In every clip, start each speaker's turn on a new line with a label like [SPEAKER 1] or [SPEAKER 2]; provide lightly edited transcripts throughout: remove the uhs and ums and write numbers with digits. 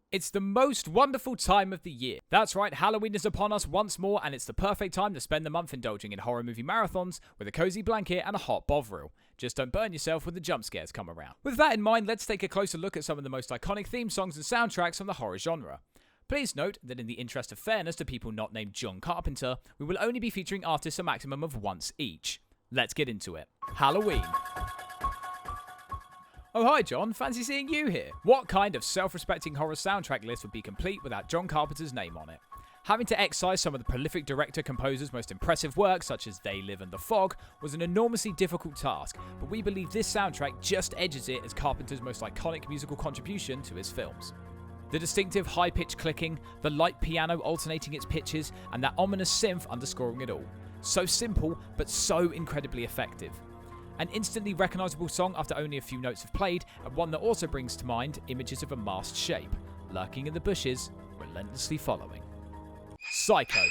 [SPEAKER 1] It's the most wonderful time of the year. That's right, Halloween is upon us once more, and it's the perfect time to spend the month indulging in horror movie marathons with a cozy blanket and a hot bovril. Just don't burn yourself when the jump scares come around. With that in mind, let's take a closer look at some of the most iconic theme songs and soundtracks from the horror genre. Please note that in the interest of fairness to people not named John Carpenter, we will only be featuring artists a maximum of once each. Let's get into it. Halloween. Oh hi John, fancy seeing you here. What kind of self-respecting horror soundtrack list would be complete without John Carpenter's name on it? Having to excise some of the prolific director-composer's most impressive works, such as They Live and The Fog, was an enormously difficult task, but we believe this soundtrack just edges it as Carpenter's most iconic musical contribution to his films. The distinctive high-pitched clicking, the light piano alternating its pitches, and that ominous synth underscoring it all. So simple, but so incredibly effective. An instantly recognisable song after only a few notes have played, and one that also brings to mind images of a masked shape, lurking in the bushes, relentlessly following. Psycho.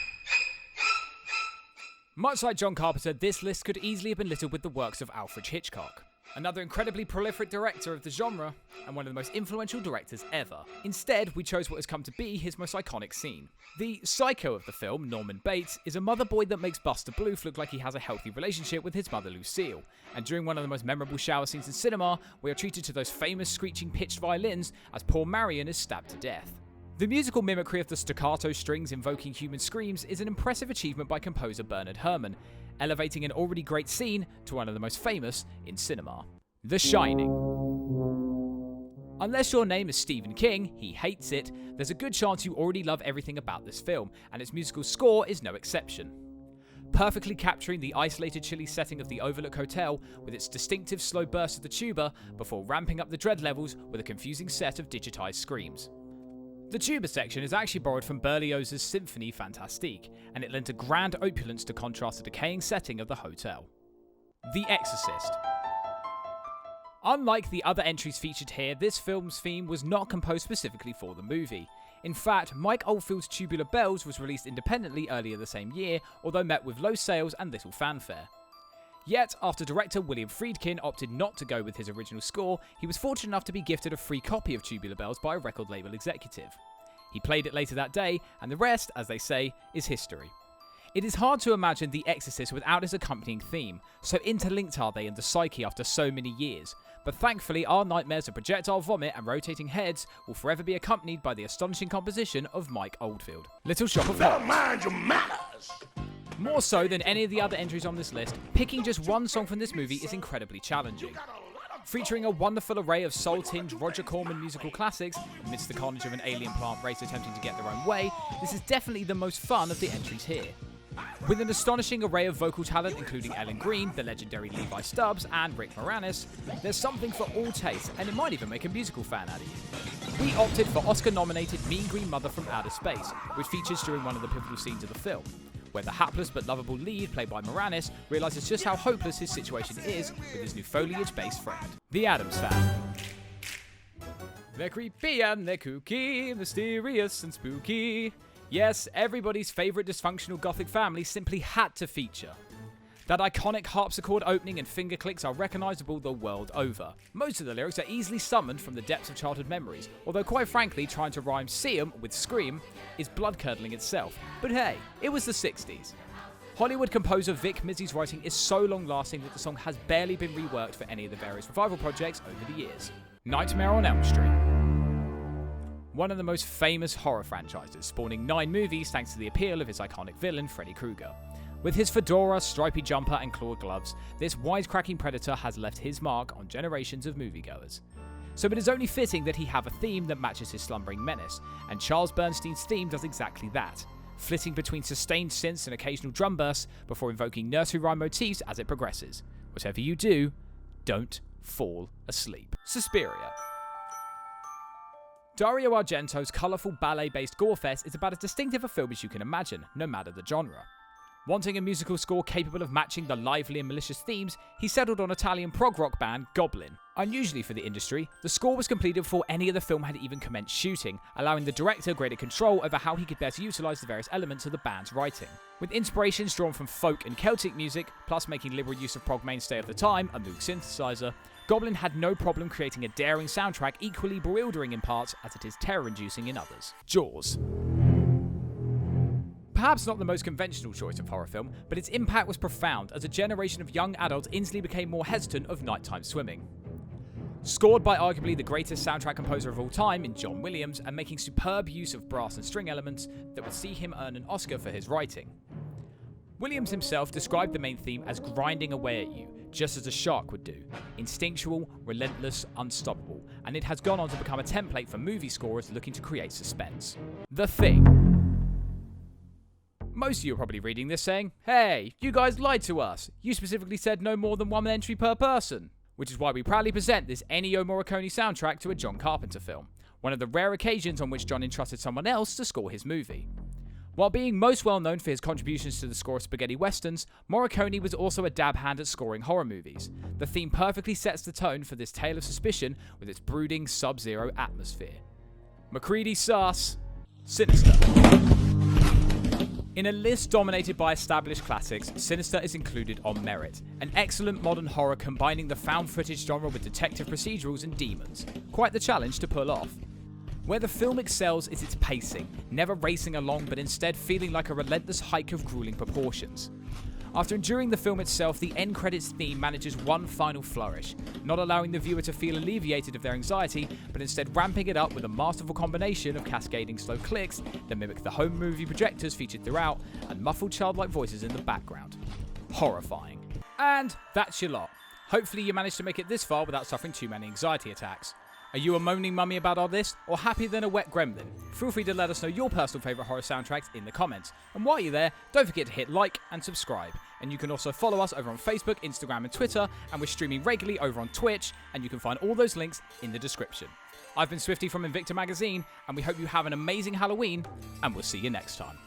[SPEAKER 1] Much like John Carpenter, this list could easily have been littered with the works of Alfred Hitchcock, another incredibly prolific director of the genre, and one of the most influential directors ever. Instead, we chose what has come to be his most iconic scene. The psycho of the film, Norman Bates, is a mother boy that makes Buster Bluth look like he has a healthy relationship with his mother Lucille, and during one of the most memorable shower scenes in cinema, we are treated to those famous screeching pitched violins as poor Marion is stabbed to death. The musical mimicry of the staccato strings invoking human screams is an impressive achievement by composer Bernard Herrmann, elevating an already great scene to one of the most famous in cinema. The Shining. Unless your name is Stephen King, he hates it, there's a good chance you already love everything about this film, and its musical score is no exception. Perfectly capturing the isolated chilly setting of the Overlook Hotel with its distinctive slow burst of the tuba before ramping up the dread levels with a confusing set of digitized screams. The tuba section is actually borrowed from Berlioz's Symphonie Fantastique, and it lent a grand opulence to contrast the decaying setting of the hotel. The Exorcist. Unlike the other entries featured here, this film's theme was not composed specifically for the movie. In fact, Mike Oldfield's Tubular Bells was released independently earlier the same year, although met with low sales and little fanfare. Yet, after director William Friedkin opted not to go with his original score, he was fortunate enough to be gifted a free copy of Tubular Bells by a record label executive. He played it later that day, and the rest, as they say, is history. It is hard to imagine The Exorcist without its accompanying theme, so interlinked are they in the psyche after so many years. But thankfully, our nightmares of projectile vomit and rotating heads will forever be accompanied by the astonishing composition of Mike Oldfield. Little Shop of Horrors.
[SPEAKER 2] Mind your manners!
[SPEAKER 1] More so than any of the other entries on this list, picking just one song from this movie is incredibly challenging. Featuring a wonderful array of soul-tinged Roger Corman musical classics, amidst the carnage of an alien plant race attempting to get their own way, this is definitely the most fun of the entries here. With an astonishing array of vocal talent including Ellen Greene, the legendary Levi Stubbs, and Rick Moranis, there's something for all tastes, and it might even make a musical fan out of you. We opted for Oscar-nominated Mean Green Mother from Outer Space, which features during one of the pivotal scenes of the film, where the hapless but lovable lead, played by Moranis, realises just how hopeless his situation is with his new foliage-based friend. The Addams Family. They're creepy and they're kooky, mysterious and spooky. Yes, everybody's favourite dysfunctional gothic family simply had to feature. That iconic harpsichord opening and finger clicks are recognisable the world over. Most of the lyrics are easily summoned from the depths of childhood memories, although quite frankly trying to rhyme "seum" with "scream" is blood-curdling itself. But hey, it was the 60s. Hollywood composer Vic Mizzy's writing is so long-lasting that the song has barely been reworked for any of the various revival projects over the years. Nightmare on Elm Street. One of the most famous horror franchises, spawning 9 movies thanks to the appeal of its iconic villain, Freddy Krueger. With his fedora, stripy jumper and clawed gloves, this wisecracking predator has left his mark on generations of moviegoers. So it is only fitting that he have a theme that matches his slumbering menace, and Charles Bernstein's theme does exactly that, flitting between sustained synths and occasional drum bursts before invoking nursery rhyme motifs as it progresses. Whatever you do, don't fall asleep. Suspiria. Dario Argento's colourful ballet-based gore fest is about as distinctive a film as you can imagine, no matter the genre. Wanting a musical score capable of matching the lively and malicious themes, he settled on Italian prog rock band Goblin. Unusually for the industry, the score was completed before any of the film had even commenced shooting, allowing the director greater control over how he could best utilise the various elements of the band's writing. With inspirations drawn from folk and Celtic music, plus making liberal use of prog mainstay of the time, a Moog synthesizer, Goblin had no problem creating a daring soundtrack equally bewildering in parts as it is terror-inducing in others. Jaws. Perhaps not the most conventional choice of horror film, but its impact was profound as a generation of young adults instantly became more hesitant of nighttime swimming. Scored by arguably the greatest soundtrack composer of all time in John Williams and making superb use of brass and string elements that would see him earn an Oscar for his writing. Williams himself described the main theme as grinding away at you, just as a shark would do. Instinctual, relentless, unstoppable, and it has gone on to become a template for movie scorers looking to create suspense. The Thing. Most of you are probably reading this saying, "Hey, you guys lied to us. You specifically said no more than one entry per person." Which is why we proudly present this Ennio Morricone soundtrack to a John Carpenter film, one of the rare occasions on which John entrusted someone else to score his movie. While being most well known for his contributions to the score of spaghetti westerns, Morricone was also a dab hand at scoring horror movies. The theme perfectly sets the tone for this tale of suspicion with its brooding sub-zero atmosphere. MacReady sus. Sinister. In a list dominated by established classics, Sinister is included on merit. An excellent modern horror combining the found footage genre with detective procedurals and demons. Quite the challenge to pull off. Where the film excels is its pacing, never racing along but instead feeling like a relentless hike of grueling proportions. After enduring the film itself, the end credits theme manages one final flourish, not allowing the viewer to feel alleviated of their anxiety, but instead ramping it up with a masterful combination of cascading slow clicks that mimic the home movie projectors featured throughout, and muffled childlike voices in the background. Horrifying. And that's your lot. Hopefully you managed to make it this far without suffering too many anxiety attacks. Are you a moaning mummy about our list, or happier than a wet gremlin? Feel free to let us know your personal favourite horror soundtracks in the comments. And while you're there, don't forget to hit like and subscribe. And you can also follow us over on Facebook, Instagram and Twitter, and we're streaming regularly over on Twitch, and you can find all those links in the description. I've been Swifty from Invicta magazine, and we hope you have an amazing Halloween, and we'll see you next time.